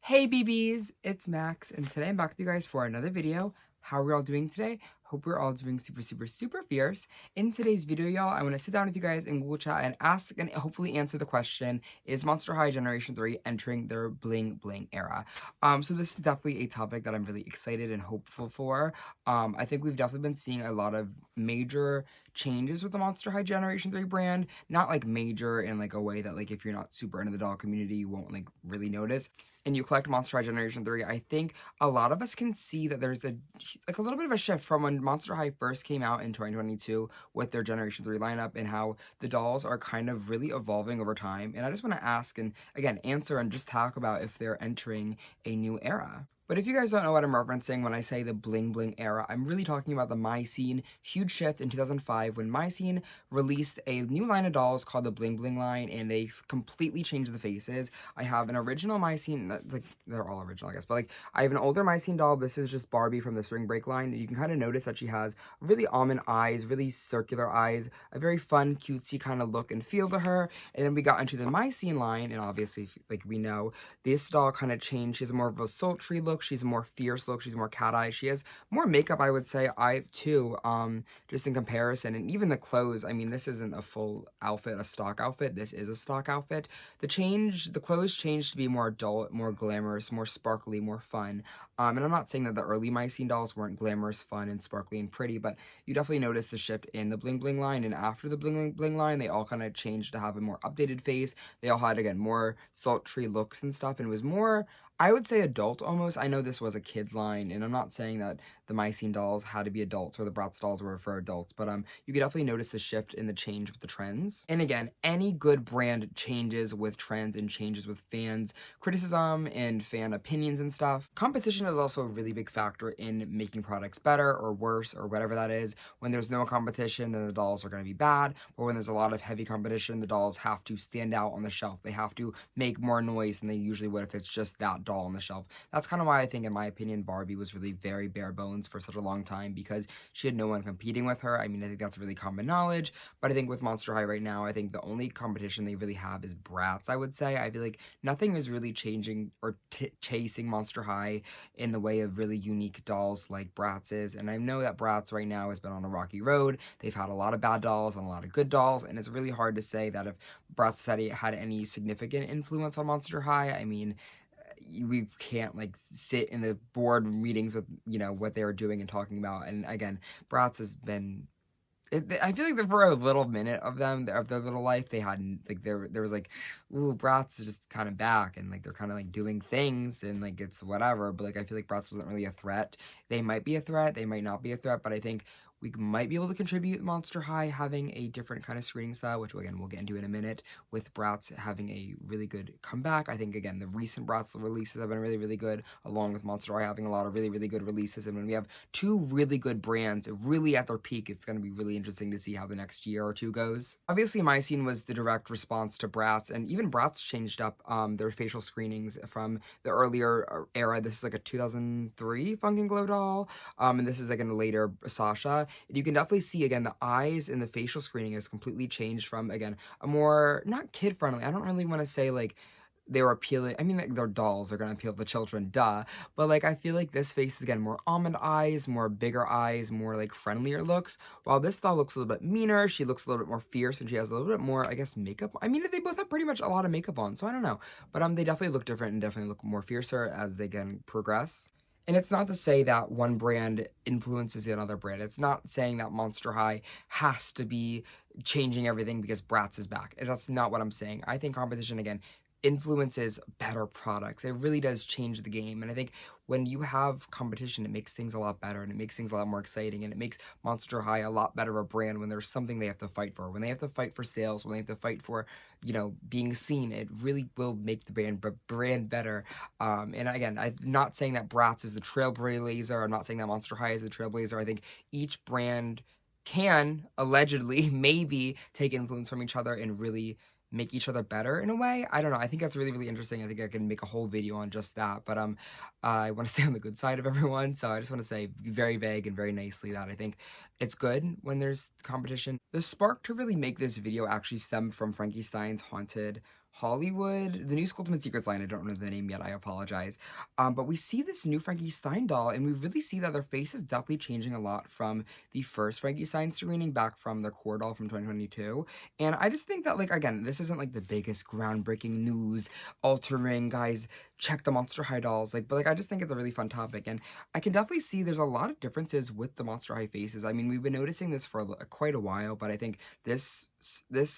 Hey BBs, it's Max, and today I'm back with you guys for another video. How are we all doing today? Hope we're all doing super fierce. In today's video, y'all, I want to sit down with you guys in Google Chat and ask and hopefully answer the question, is Monster High Generation 3 entering their bling bling era? So this is definitely a topic that I'm really excited and hopeful for. I think we've definitely been seeing a lot of major changes with the Monster High Generation 3 brand. Not like major in like a way that like if you're not super into the doll community, you won't like really notice. And you collect Monster High Generation 3, I think a lot of us can see that there's a little bit of a shift from when Monster High first came out in 2022 with their Generation 3 lineup and how the dolls are kind of really evolving over time. And I just want to ask and again answer and just talk about if they're entering a new era. But if you guys don't know what I'm referencing when I say the bling bling era, I'm really talking about the My Scene huge shift in 2005 when My Scene released a new line of dolls called the Bling Bling line, and they completely changed the faces. I have an original My Scene, like they're all original I guess, but like I have an older My Scene doll. This is just Barbie from the Spring Break line. You can kind of notice that she has really almond eyes, really circular eyes, a very fun, cutesy kind of look and feel to her. And then we got into the My Scene line, and obviously, like we know, this doll kind of changed. She has more of a sultry look. She's a more fierce look. She's more cat eye. She has more makeup, I would say. Just in comparison, and even the clothes. I mean, this isn't a full outfit, a stock outfit. This is a stock outfit. The clothes changed to be more adult, more glamorous, more sparkly, more fun. And I'm not saying that the early My Scene dolls weren't glamorous, fun, and sparkly and pretty, but you definitely notice the shift in the Bling Bling line. And after the Bling Bling line, they all kind of changed to have a more updated face. They all had, again, more sultry looks and stuff, and it was more, I would say, adult almost. I know this was a kid's line, and I'm not saying that the My Scene dolls had to be adults or the Bratz dolls were for adults, but you could definitely notice the shift in the change with the trends. And again, any good brand changes with trends and changes with fans' criticism and fan opinions and stuff. Competition is also a really big factor in making products better or worse or whatever that is. When there's no competition, then the dolls are going to be bad, but when there's a lot of heavy competition, the dolls have to stand out on the shelf. They have to make more noise than they usually would if it's just that doll on the shelf. That's kind of why I think, in my opinion, Barbie was really very bare bones for such a long time, because she had no one competing with her. I mean, I think that's really common knowledge, but I think with Monster High right now, I think the only competition they really have is Bratz, I would say. I feel like nothing is really changing or chasing Monster High in the way of really unique dolls like Bratz is, and I know that Bratz right now has been on a rocky road. They've had a lot of bad dolls and a lot of good dolls, and it's really hard to say that if Bratz had any significant influence on Monster High. I mean, we can't like sit in the board meetings with what they were doing and talking about. And again, Bratz has been, I feel like that for a little minute of their little life, they hadn't like there was like, ooh, Bratz is just kind of back, and like they're kind of like doing things and like it's whatever. But like I feel like Bratz wasn't really a threat. They might be a threat, they might not be a threat, but I think we might be able to contribute Monster High having a different kind of screening style, which again we'll get into in a minute, with Bratz having a really good comeback. I think again the recent Bratz releases have been really good, along with Monster High having a lot of really good releases. And when we have two really good brands really at their peak, it's going to be really interesting to see how the next year or two goes. Obviously, My Scene was the direct response to Bratz, and even Bratz changed up their facial screenings from the earlier era. This is like a 2003 Funk and Glow doll, and this is like in a later Sasha. And you can definitely see, again, the eyes and the facial screening has completely changed from, again, a more, not kid-friendly, I don't really want to say, like, they were appealing, I mean, like, they're dolls, they're going to appeal to children, duh, but, like, I feel like this face is, again, more almond eyes, more bigger eyes, more, like, friendlier looks, while this doll looks a little bit meaner. She looks a little bit more fierce, and she has a little bit more, I guess, makeup. I mean, they both have pretty much a lot of makeup on, so I don't know, but they definitely look different and definitely look more fiercer as they, again, progress. And it's not to say that one brand influences another brand. It's not saying that Monster High has to be changing everything because Bratz is back. That's not what I'm saying. I think competition, again, influences better products. It really does change the game. And I think when you have competition, it makes things a lot better, and it makes things a lot more exciting, and it makes Monster High a lot better of a brand when there's something they have to fight for. When they have to fight for sales, when they have to fight for, being seen, it really will make the brand better. And again, I'm not saying that Bratz is the trailblazer. I'm not saying that Monster High is the trailblazer. I think each brand can allegedly maybe take influence from each other and really make each other better in a way. I don't know. I think that's really interesting. I think I can make a whole video on just that. But I want to stay on the good side of everyone. So I just want to say very vague and very nicely that I think it's good when there's competition. The spark to really make this video actually stemmed from Frankie Stein's Haunted Hollywood, the new Ultimate Secrets line. I don't know the name yet. I apologize. But we see this new Frankenstein doll, and we really see that their face is definitely changing a lot from the first Frankenstein screening back from their core doll from 2022. And I just think that, like, again, this isn't like the biggest groundbreaking news, altering, guys, check the Monster High dolls. Like, but like, I just think it's a really fun topic, and I can definitely see there's a lot of differences with the Monster High faces. I mean, we've been noticing this for quite a while, but I think this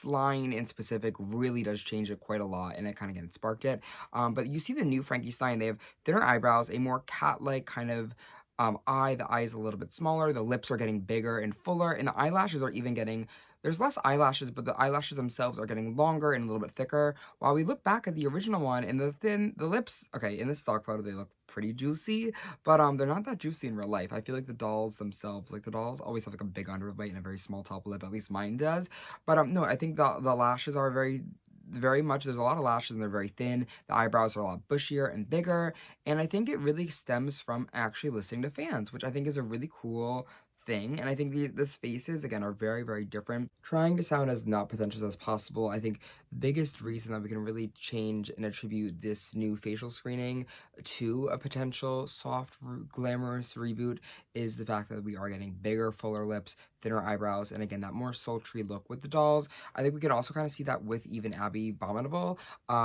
line in specific really does change it quite a lot, and it kind of again sparked it. But you see the new Frankenstein, they have thinner eyebrows, a more cat-like kind of eye. The eye is a little bit smaller, the lips are getting bigger and fuller, and the eyelashes are even getting, there's less eyelashes, but the eyelashes themselves are getting longer and a little bit thicker. While we look back at the original one, and the lips, okay, in this stock photo they look pretty juicy, but they're not that juicy in real life. I feel like the dolls themselves, like the dolls always have like a big underbite and a very small top lip, at least mine does. But no, I think the lashes are very much, there's a lot of lashes and they're very thin. The eyebrows are a lot bushier and bigger, and I think it really stems from actually listening to fans, which I think is a really cool thing. And I think the faces again are very different, trying to sound as not pretentious as possible. I think the biggest reason that we can really change and attribute this new facial screening to a potential soft glamorous reboot is the fact that we are getting bigger, fuller lips, thinner eyebrows, and again that more sultry look with the dolls. I think we can also kind of see that with even Abby Abominable.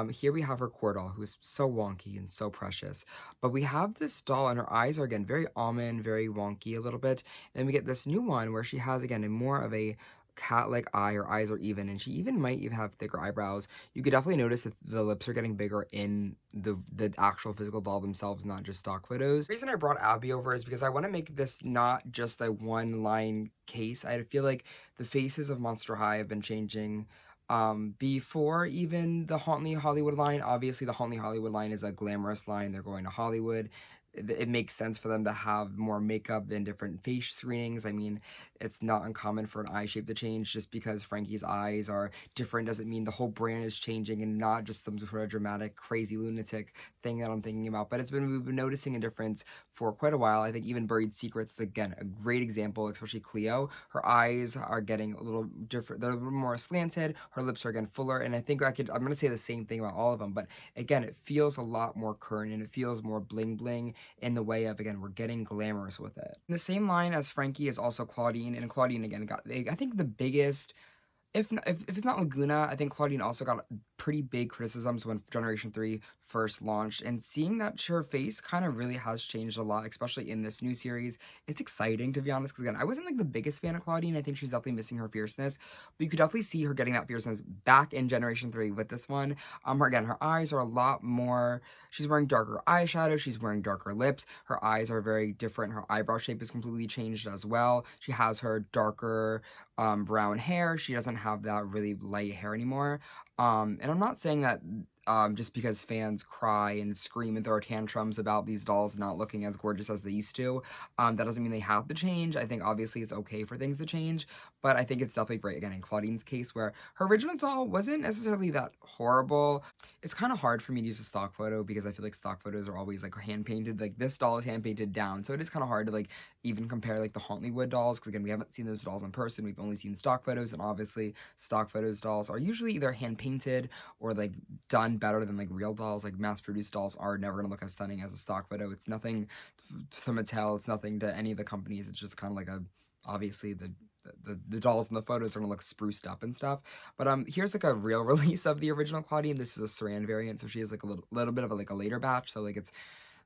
Here we have her core doll, who is so wonky and so precious, but we have this doll and her eyes are again very almond, very wonky a little bit. And then we get this new one where she has again a more of a cat-like eye. Her eyes are even, and she even might even have thicker eyebrows. You could definitely notice that the lips are getting bigger in the actual physical doll themselves, not just stock photos. The reason I brought Abby over is because I want to make this not just a one-line case. I feel like the faces of Monster High have been changing before even the Hauntly Hollywood line. Obviously, the Hauntly Hollywood line is a glamorous line. They're going to Hollywood. It makes sense for them to have more makeup and different face screenings. I mean, it's not uncommon for an eye shape to change. Just because Frankie's eyes are different doesn't mean the whole brand is changing, and not just some sort of dramatic, crazy lunatic thing that I'm thinking about. But we've been noticing a difference for quite a while. I think even Buried Secrets is again a great example, especially Cleo. Her eyes are getting a little different. They're a little more slanted. Her lips are again fuller, and I think I'm gonna say the same thing about all of them. But again, it feels a lot more current and it feels more bling bling in the way of, again, we're getting glamorous with it. In the same line as Frankie is also Claudine, and Claudine again got, I think, the biggest, if it's not Laguna, I think Claudine also got pretty big criticisms when Generation 3 first launched, and seeing that her face kind of really has changed a lot, especially in this new series. It's exciting, to be honest, because again, I wasn't like the biggest fan of Claudine. I think she's definitely missing her fierceness, but you could definitely see her getting that fierceness back in Generation 3 with this one. Her eyes are a lot more, she's wearing darker eyeshadow, she's wearing darker lips, her eyes are very different, her eyebrow shape is completely changed as well. She has her darker brown hair. She doesn't have that really light hair anymore. And I'm not saying that just because fans cry and scream and throw tantrums about these dolls not looking as gorgeous as they used to, that doesn't mean they have to change. I think obviously it's okay for things to change, but I think it's definitely great, again, in Claudine's case, where her original doll wasn't necessarily that horrible. It's kind of hard for me to use a stock photo because I feel like stock photos are always like hand painted. Like this doll is hand painted down, so it is kind of hard to like even compare like the Hauntlywood dolls, because again, we haven't seen those dolls in person. We've only seen stock photos, and obviously stock photos dolls are usually either hand painted or like done better than like real dolls. Like mass produced dolls are never gonna look as stunning as a stock photo. It's nothing to Mattel, it's nothing to any of the companies. It's just kind of like a, obviously the dolls in the photos are gonna look spruced up and stuff. But here's like a real release of the original Claudine. This is a Saran variant, so she has like a little bit of like a later batch. So like it's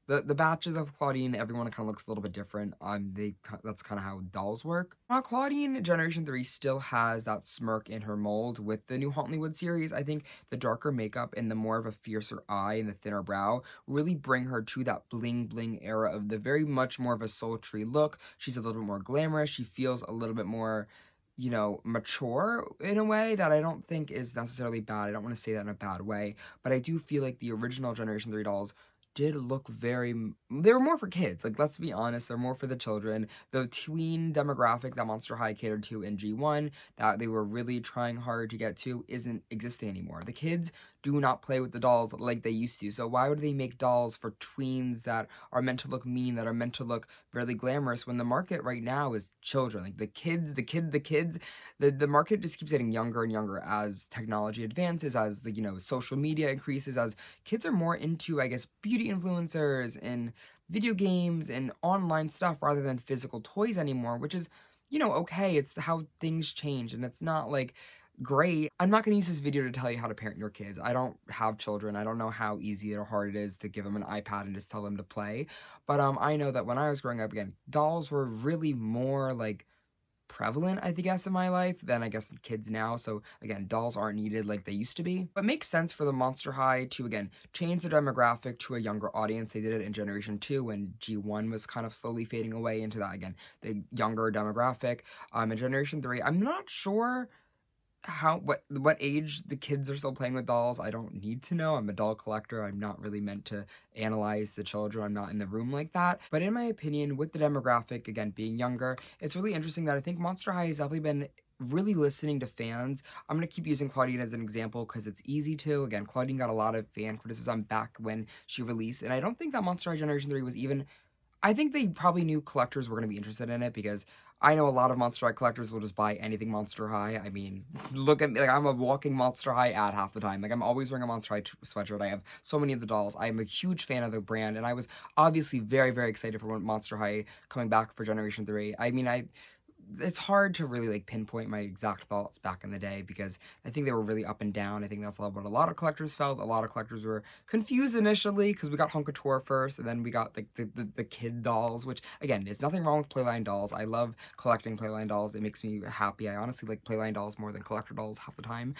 the batches of Claudine, everyone kind of looks a little bit different. That's kind of how dolls work. Claudine Generation 3 still has that smirk in her mold with the new Hauntlywood series. I think the darker makeup and the more of a fiercer eye and the thinner brow really bring her to that bling bling era of the very much more of a sultry look. She's a little bit more glamorous. She feels a little bit more, you know, mature in a way that I don't think is necessarily bad. I don't want to say that in a bad way, but I do feel like the original Generation 3 dolls did look very, they were more for kids. Like, let's be honest, they're more for the children. The tween demographic that Monster High catered to in G1, that they were really trying hard to get to, isn't existing anymore. The kids do not play with the dolls like they used to. So why would they make dolls for tweens that are meant to look mean, that are meant to look really glamorous, when the market right now is children? Like the kids, the market just keeps getting younger and younger as technology advances, as the, social media increases, as kids are more into, I guess, beauty influencers and video games and online stuff rather than physical toys anymore, which is, okay, it's how things change, and it's not like great. I'm not going to use this video to tell you how to parent your kids. I don't have children. I don't know how easy or hard it is to give them an iPad and just tell them to play. But I know that when I was growing up, again, dolls were really more like prevalent, I guess, in my life than I guess kids now. So again, dolls aren't needed like they used to be. But it makes sense for the Monster High to, again, change the demographic to a younger audience. They did it in Generation 2 when G1 was kind of slowly fading away into that, again, the younger demographic. In Generation 3, I'm not sure what age the kids are still playing with dolls. I don't need to know. I'm a doll collector. I'm not really meant to analyze the children. I'm not in the room like that. But in my opinion, with the demographic, again, being younger, it's really interesting that I think Monster High has definitely been really listening to fans. I'm going to keep using Claudine as an example because it's easy to. Again, Claudine got a lot of fan criticism back when she released, and I don't think that Monster High Generation 3 was even... I think they probably knew collectors were going to be interested in it, because I know a lot of Monster High collectors will just buy anything Monster High. I mean, look at me, like, I'm a walking Monster High ad half the time. Like, I'm always wearing a Monster High sweatshirt. I have so many of the dolls. I am a huge fan of the brand, and I was obviously very, very excited for Monster High coming back for Generation 3. I mean, it's hard to really like pinpoint my exact thoughts back in the day, because I think they were really up and down. I think that's what a lot of collectors felt. A lot of collectors were confused initially because we got Hunk Couture first, and then we got like the kid dolls, which again, there's nothing wrong with Playline dolls. I love collecting Playline dolls. It makes me happy. I honestly like Playline dolls more than collector dolls half the time.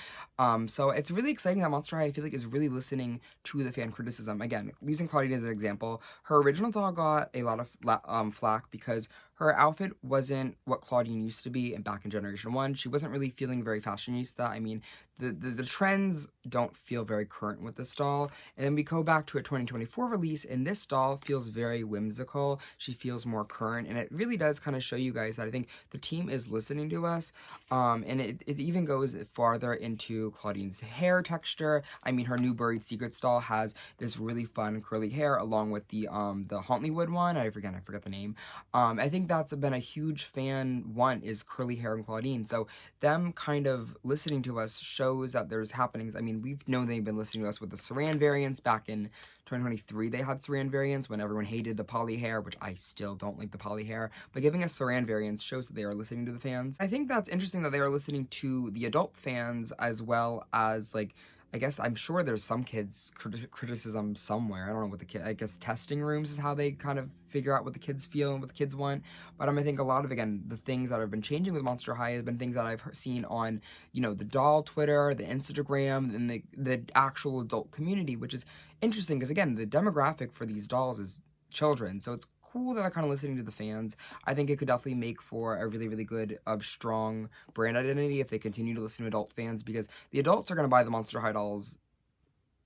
So it's really exciting that Monster High, I feel like, is really listening to the fan criticism. Again, using Claudine as an example, her original doll got a lot of flack because her outfit wasn't what Claudine used to be, and back in Generation 1, she wasn't really feeling very fashionista. I mean, the trends don't feel very current with this doll. And then we go back to a 2024 release, and this doll feels very whimsical. She feels more current, and it really does kind of show you guys that I think the team is listening to us. And it even goes farther into Claudine's hair texture. I mean, her new Buried Secrets doll has this really fun curly hair, along with the Huntleywood one. I forget the name. I think that's been a huge fan want, is curly hair in Claudine. So them kind of listening to us shows that there's happenings. I mean, we've known they've been listening to us with the Saran variants. Back in 2023, they had Saran variants when everyone hated the poly hair, which I still don't like the poly hair. But giving us Saran variants shows that they are listening to the fans. I think that's interesting that they are listening to the adult fans as well as, like, I guess I'm sure there's some kids criticism somewhere. I don't know what the kid, I guess testing rooms is how they kind of figure out what the kids feel and what the kids want. But I think a lot of, again, the things that have been changing with Monster High have been things that I've seen on, the doll Twitter, the Instagram, and the actual adult community, which is interesting because, again, the demographic for these dolls is children. So it's cool that they're kind of listening to the fans. I think it could definitely make for a really, really good, strong brand identity if they continue to listen to adult fans, because the adults are going to buy the Monster High dolls.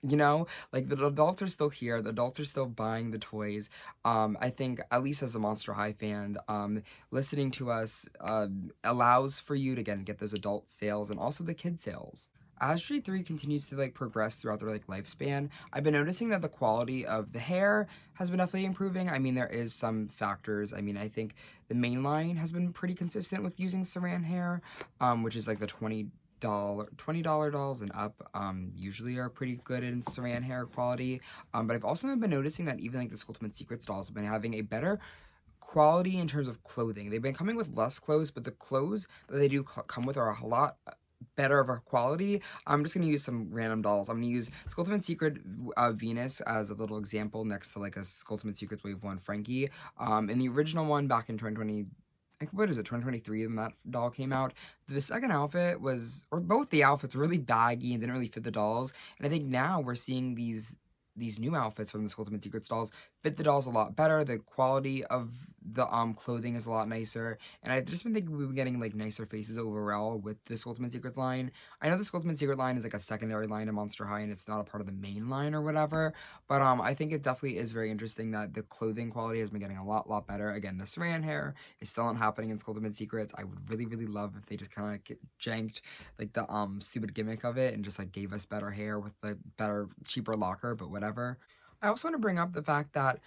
Like, the adults are still here. The adults are still buying the toys. I think, at least as a Monster High fan, listening to us allows for you to, again, get those adult sales and also the kid sales. As G3 continues to progress throughout their lifespan, I've been noticing that the quality of the hair has been definitely improving. I mean, there is some factors. I mean, I think the main line has been pretty consistent with using Saran hair, which is like the $20 dolls and up usually are pretty good in Saran hair quality. But I've also been noticing that even the Ultimate Secrets dolls have been having a better quality in terms of clothing. They've been coming with less clothes, but the clothes that they do come with are a lot better of a quality. I'm just going to use some random dolls. I'm going to use Ultimate Secret Venus as a little example next to a Ultimate Secrets Wave 1 Frankie. In the original one back in 2020, what is it, 2023, when that doll came out, the second outfit was, or both the outfits, really baggy and didn't really fit the dolls. And I think now we're seeing these new outfits from the Ultimate Secrets dolls fit the dolls a lot better. The quality of the clothing is a lot nicer, and I've just been thinking we've been getting like nicer faces overall with this Ultimate Secrets line. I know this Ultimate Secret line is like a secondary line to Monster High, and it's not a part of the main line or whatever. But I think it definitely is very interesting that the clothing quality has been getting a lot better. Again, the Saran hair is still not happening in Ultimate Secrets. I would really love if they just kind of janked like the stupid gimmick of it and just like gave us better hair with the better cheaper locker. But whatever. I also want to bring up the fact that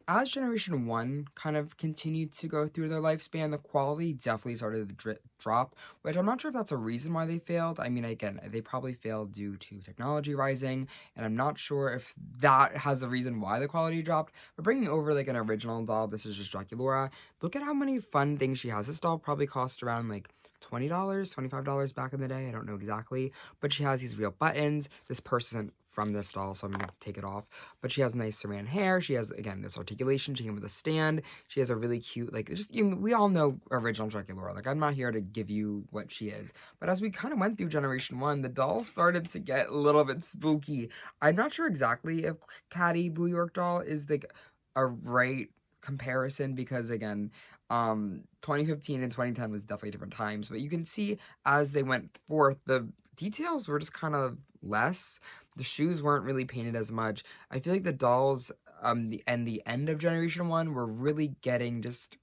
as Generation 1 kind of continued to go through their lifespan, the quality definitely started to drop, which I'm not sure if that's a reason why they failed. I mean, again, they probably failed due to technology rising, and I'm not sure if that has a reason why the quality dropped. But bringing over like an original doll, this is just Draculaura, look at how many fun things she has. This doll probably cost around like $20, $25 back in the day. I don't know exactly, but she has these real buttons. This purse isn't from this doll, so I'm gonna take it off. But she has nice saran hair. She has, again, this articulation. She came with a stand. She has a really cute, like, just, you know, we all know original Draculaura. Like, I'm not here to give you what she is. But as we kind of went through Generation 1, the dolls started to get a little bit spooky. I'm not sure exactly if Caddy Boo York doll is, like, a right comparison because, again, 2015 and 2010 was definitely different times. But you can see as they went forth, the details were just kind of less. The shoes weren't really painted as much. I feel like the dolls the end of Generation 1 were really getting just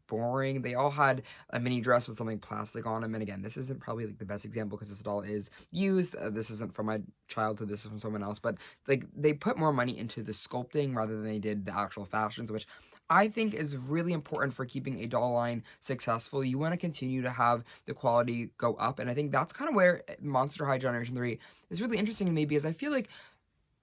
boring. They all had a mini dress with something plastic on them. And again, this isn't probably like the best example because this doll is used. This isn't from my childhood. This is from someone else. But like they put more money into the sculpting rather than they did the actual fashions, which I think is really important for keeping a doll line successful. You want to continue to have the quality go up, and I think that's kind of where Monster High Generation 3 is really interesting to me, because I feel like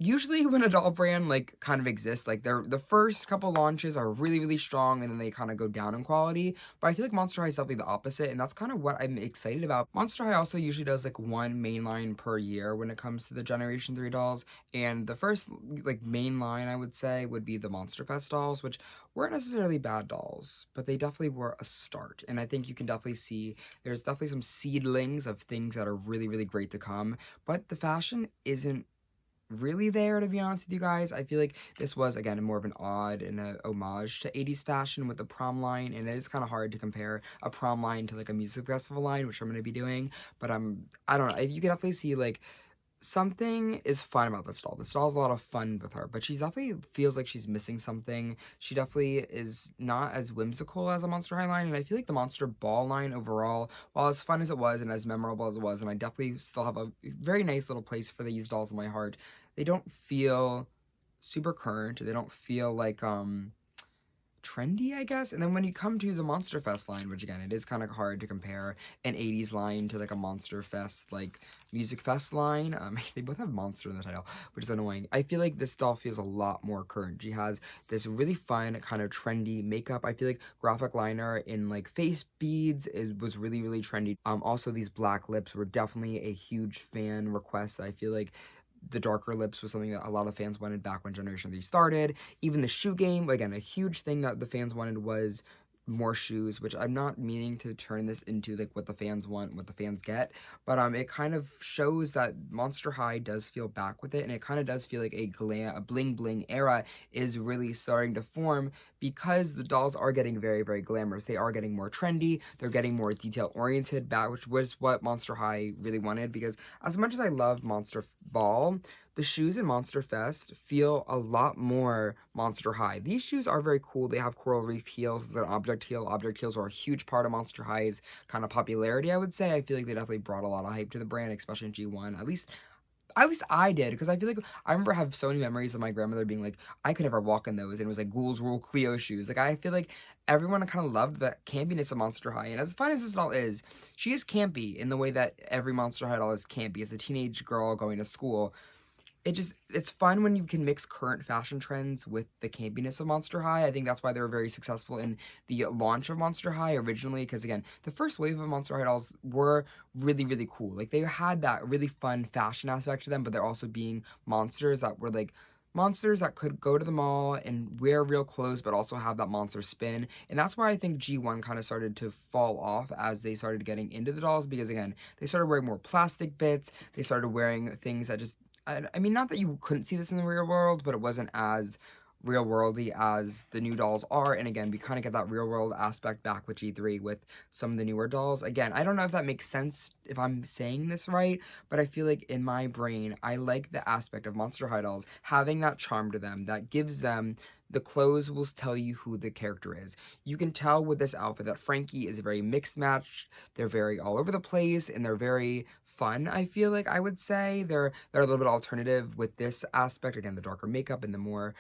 usually when a doll brand like kind of exists, like the first couple launches are really strong and then they kind of go down in quality. But I feel like Monster High is definitely the opposite, and that's kind of what I'm excited about. Monster High also usually does like one main line per year when it comes to the Generation 3 dolls, and the first like main line I would say would be the Monster Fest dolls, which weren't necessarily bad dolls, but they definitely were a start. And I think you can definitely see there's definitely some seedlings of things that are really great to come, but the fashion isn't really there, to be honest with you guys. I feel like this was, again, more of an odd and a homage to 80s fashion with the prom line, and it is kind of hard to compare a prom line to like a music festival line, which I'm going to be doing. But I don't know, you can definitely see like something is fun about this doll. This doll's a lot of fun with her, but she definitely feels like she's missing something. She definitely is not as whimsical as a Monster High line, and I feel like the Monster Ball line overall, while as fun as it was and as memorable as it was, and I definitely still have a very nice little place for these dolls in my heart, they don't feel super current. They don't feel like trendy, I guess. And then when you come to the Monster Fest line, which again, it is kind of hard to compare an 80s line to like a Monster Fest like music fest line. They both have monster in the title, which is annoying. I feel like this doll feels a lot more current. She has this really fun kind of trendy makeup. I feel like graphic liner in like face beads was really trendy. Also these black lips were definitely a huge fan request. I feel like the darker lips was something that a lot of fans wanted back when Generation 3 started. Even the shoe game, again, a huge thing that the fans wanted was more shoes, which I'm not meaning to turn this into like what the fans want, what the fans get, but it kind of shows that Monster High does feel back with it, and it kind of does feel like a bling bling era is really starting to form, because the dolls are getting very glamorous. They are getting more trendy, they're getting more detail oriented back, which was what Monster High really wanted. Because as much as I love Monster Ball, the shoes in Monster Fest feel a lot more Monster High. These shoes are very cool. They have coral reef heels. It's an object heel. Object heels are a huge part of Monster High's kind of popularity, I would say. I feel like they definitely brought a lot of hype to the brand, especially in G1. At least I did, because I feel like I remember I have so many memories of my grandmother being like, I could never walk in those, and it was like Ghouls Rule Cleo shoes. Like, I feel like everyone kind of loved the campiness of Monster High, and as fun as this doll is, she is campy in the way that every Monster High doll is campy. As a teenage girl going to school, it's fun when you can mix current fashion trends with the campiness of Monster High. I think that's why they were very successful in the launch of Monster High originally, because again, the first wave of Monster High dolls were really cool. Like, they had that really fun fashion aspect to them, but they're also being monsters that were like monsters that could go to the mall and wear real clothes, but also have that monster spin. And that's why I think G1 kind of started to fall off as they started getting into the dolls, because again, they started wearing more plastic bits. They started wearing things that just, I mean, not that you couldn't see this in the real world, but it wasn't as real worldy as the new dolls are. And again, we kind of get that real world aspect back with G3 with some of the newer dolls. Again, I don't know if that makes sense if I'm saying this right, but I feel like in my brain, I like the aspect of Monster High dolls having that charm to them that gives them the clothes will tell you who the character is. You can tell with this outfit that Frankie is very mixed match. They're very all over the place and they're very fun, I feel like. I would say they're a little bit alternative with this aspect, again, the darker makeup and the more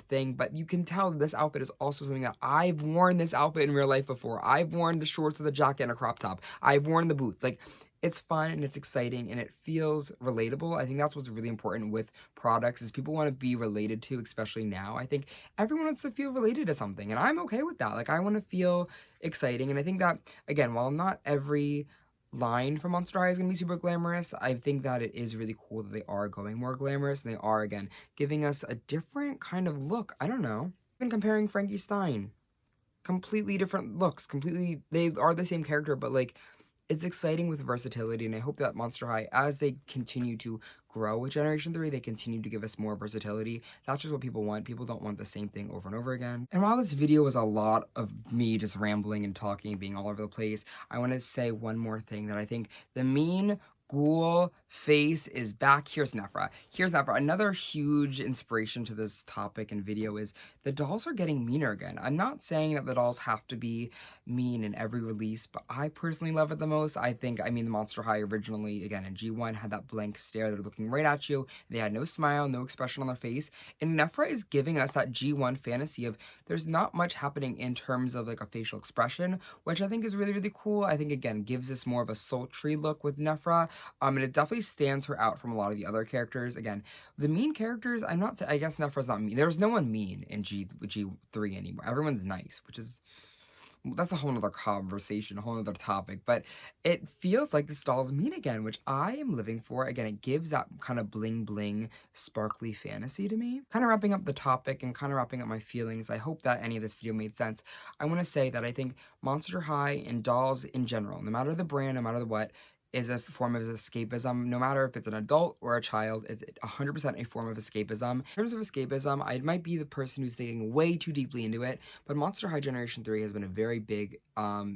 thing, but you can tell this outfit is also something that I've worn this outfit in real life before. I've worn the shorts with a jacket and a crop top. I've worn the boots. Like, it's fun and it's exciting and it feels relatable. I think that's what's really important with products is people want to be related to, especially now. I think everyone wants to feel related to something and I'm okay with that. Like, I want to feel exciting, and I think that, again, while not every line from Monster High is going to be super glamorous, I think that it is really cool that they are going more glamorous and they are, again, giving us a different kind of look. I don't know. Even comparing Frankie Stein, completely different looks, completely, they are the same character, but like, it's exciting with versatility, and I hope that Monster High, as they continue to grow with Generation 3, they continue to give us more versatility. That's just what people want. People don't want the same thing over and over again. And while this video was a lot of me just rambling and talking and being all over the place, I want to say one more thing that I think the mean ghoul face is back. Here's Nephra. Here's Nephra. Another huge inspiration to this topic and video is the dolls are getting meaner again. I'm not saying that the dolls have to be mean in every release, but I personally love it the most. I think, I mean, the Monster High originally, again, in G1, had that blank stare. They're looking right at you. They had no smile, no expression on their face. And Nephra is giving us that G1 fantasy of there's not much happening in terms of like a facial expression, which I think is really, really cool. I think, again, gives us more of a sultry look with Nephra. And it definitely stands her out from a lot of the other characters. Again, the mean characters, I guess Nephra's not mean. There's no one mean in G3 anymore. Everyone's nice, which is, that's a whole nother conversation, a whole nother topic, but it feels like this doll is mean again, which I am living for. Again, it gives that kind of bling bling, sparkly fantasy to me. Kind of wrapping up the topic and kind of wrapping up my feelings, I hope that any of this video made sense. I want to say that I think Monster High and dolls in general, no matter the brand, no matter the what, is a form of escapism. No matter if it's an adult or a child, it's 100% a form of escapism. In terms of escapism, I might be the person who's thinking way too deeply into it, but Monster High Generation 3 has been a very big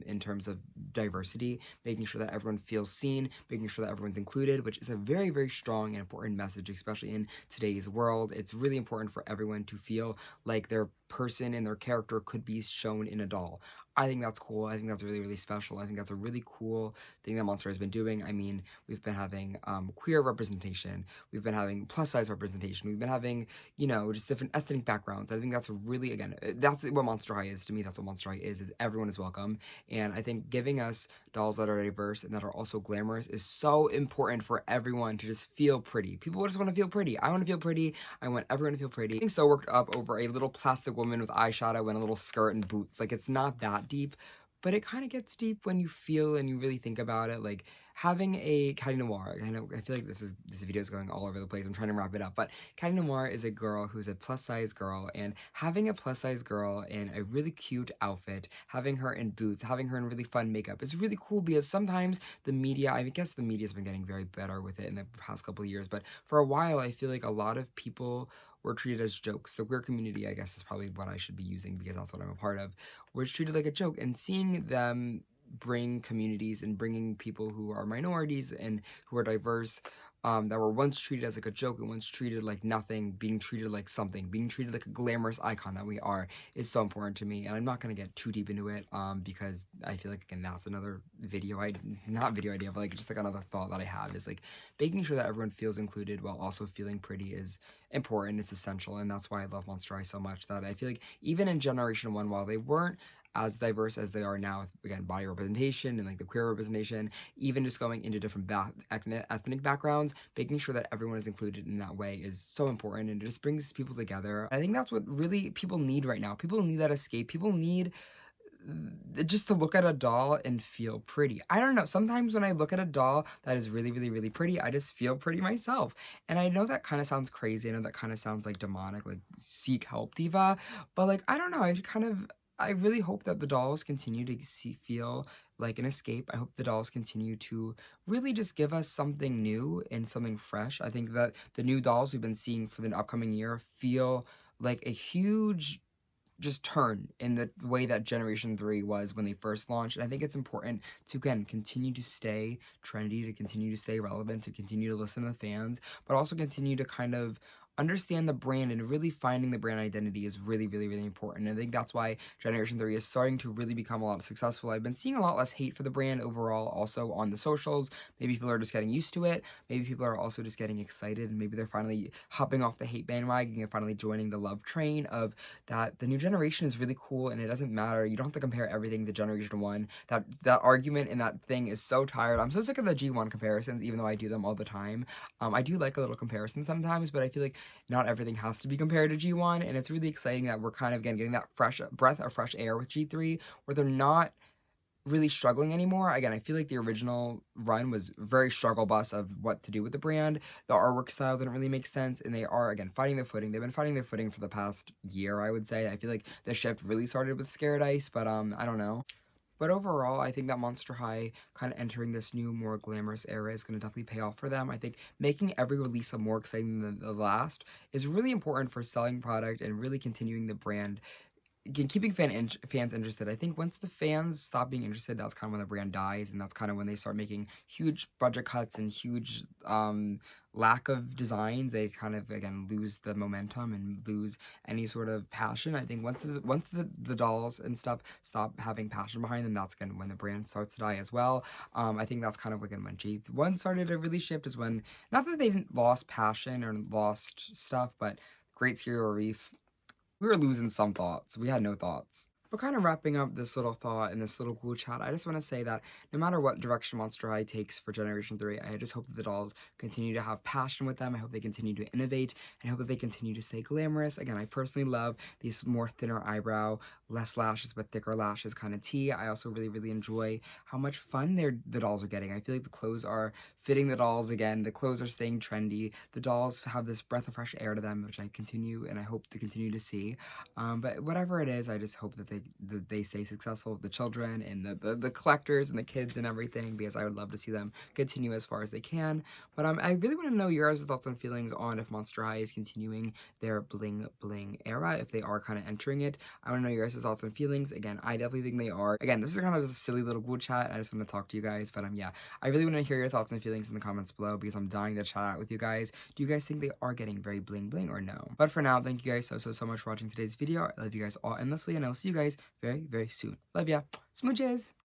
in terms of diversity, making sure that everyone feels seen, making sure that everyone's included, which is a very, very strong and important message, especially in today's world. It's really important for everyone to feel like their person and their character could be shown in a doll. I think that's cool. I think that's really, really special. I think that's a really cool thing that Monster has been doing. I mean, we've been having queer representation. We've been having plus-size representation. We've been having, you know, just different ethnic backgrounds. I think that's really, again, that's what Monster High is to me. That's what Monster High is everyone is welcome. And I think giving us dolls that are diverse and that are also glamorous is so important for everyone to just feel pretty. People just want to feel pretty. I want to feel pretty. I want everyone to feel pretty. Getting so worked up over a little plastic woman with eyeshadow and a little skirt and boots. Like, it's not that deep, but it kind of gets deep when you feel and you really think about it. Like, having a Caddy Noir, I feel like this video is going all over the place. I'm trying to wrap it up, but Caddy Noir is a girl who's a plus-size girl, and having a plus-size girl in a really cute outfit, having her in boots, having her in really fun makeup is really cool, because sometimes the media, I guess the media's been getting very better with it in the past couple of years, but for a while I feel like a lot of people were treated as jokes. The queer community, I guess, is probably what I should be using, because that's what I'm a part of, was treated like a joke. And seeing them bring communities and bringing people who are minorities and who are diverse, that were once treated as like a joke and once treated like nothing, being treated like something, being treated like a glamorous icon that we are, is so important to me. And I'm not going to get too deep into it, because I feel like, again, that's another not video idea, but like just like another thought that I have, is like making sure that everyone feels included while also feeling pretty is important. It's essential, and that's why I love Monster High so much, that I feel like even in Generation 1, while they weren't as diverse as they are now, again, body representation and like the queer representation, even just going into different ethnic backgrounds, making sure that everyone is included in that way is so important, and it just brings people together. I think that's what really people need right now. People need that escape. People need just to look at a doll and feel pretty. I don't know, sometimes when I look at a doll that is really, really, really pretty, I just feel pretty myself. And I know that kind of sounds crazy. I know that kind of sounds like demonic, like seek help diva, but like, I don't know, I really hope that the dolls continue to feel like an escape. I hope the dolls continue to really just give us something new and something fresh. I think that the new dolls we've been seeing for the upcoming year feel like a huge just turn in the way that Generation 3 was when they first launched. And I think it's important to, again, continue to stay trendy, to continue to stay relevant, to continue to listen to the fans, but also continue to kind of understand the brand, and really finding the brand identity is really, really, really important. And I think that's why Generation 3 is starting to really become a lot successful. I've been seeing a lot less hate for the brand overall, also on the socials. Maybe people are just getting used to it. Maybe people are also just getting excited, and maybe they're finally hopping off the hate bandwagon and finally joining the love train of that the new generation is really cool, and it doesn't matter. You don't have to compare everything to Generation 1. That argument and that thing is so tired. I'm so sick of the G1 comparisons, even though I do them all the time. I do like a little comparison sometimes, but I feel like not everything has to be compared to G1, and it's really exciting that we're kind of, again, getting that fresh breath of fresh air with G3, where they're not really struggling anymore. Again, I feel like the original run was very struggle bus of what to do with the brand. The artwork style didn't really make sense, and they are, again, finding their footing. They've been finding their footing for the past year, I would say. I feel like the shift really started with Scared Ice, but I don't know. But overall, I think that Monster High kind of entering this new, more glamorous era is going to definitely pay off for them. I think making every release a more exciting than the last is really important for selling product and really continuing the brand, again, keeping fans interested. I think once the fans stop being interested, that's kind of when the brand dies, and that's kind of when they start making huge budget cuts and huge lack of designs. They kind of, again, lose the momentum and lose any sort of passion. I think once the dolls and stuff stop having passion behind them, that's, again, when the brand starts to die as well. I think that's kind of, again, when G1 started to really shift, is when, not that they didn't lost passion or lost stuff, but Great Serial Reef, we were losing some thoughts. We had no thoughts. But kind of wrapping up this little thought and this little cool chat, I just want to say that no matter what direction Monster High takes for Generation 3, I just hope that the dolls continue to have passion with them. I hope they continue to innovate, and I hope that they continue to stay glamorous. Again, I personally love these more thinner eyebrow, less lashes but thicker lashes kind of tee. I also really, really enjoy how much fun the dolls are getting. I feel like the clothes are fitting the dolls again. The clothes are staying trendy. The dolls have this breath of fresh air to them, which I continue and I hope to continue to see. But whatever it is, I just hope that they stay successful with the children and the collectors and the kids and everything, because I would love to see them continue as far as they can. But I really want to know your guys' thoughts and feelings on if Monster High is continuing their bling bling era, if they are kind of entering it. I want to know your guys' thoughts and feelings. Again, I definitely think they are. Again, this is kind of just a silly little Google chat. I just want to talk to you guys. But yeah, I really want to hear your thoughts and feelings in the comments below, because I'm dying to chat out with you guys. Do you guys think they are getting very bling bling or no? But for now, thank you guys so much for watching today's video. I love you guys all endlessly, and I'll see you guys very, very soon. Love ya. Smooches.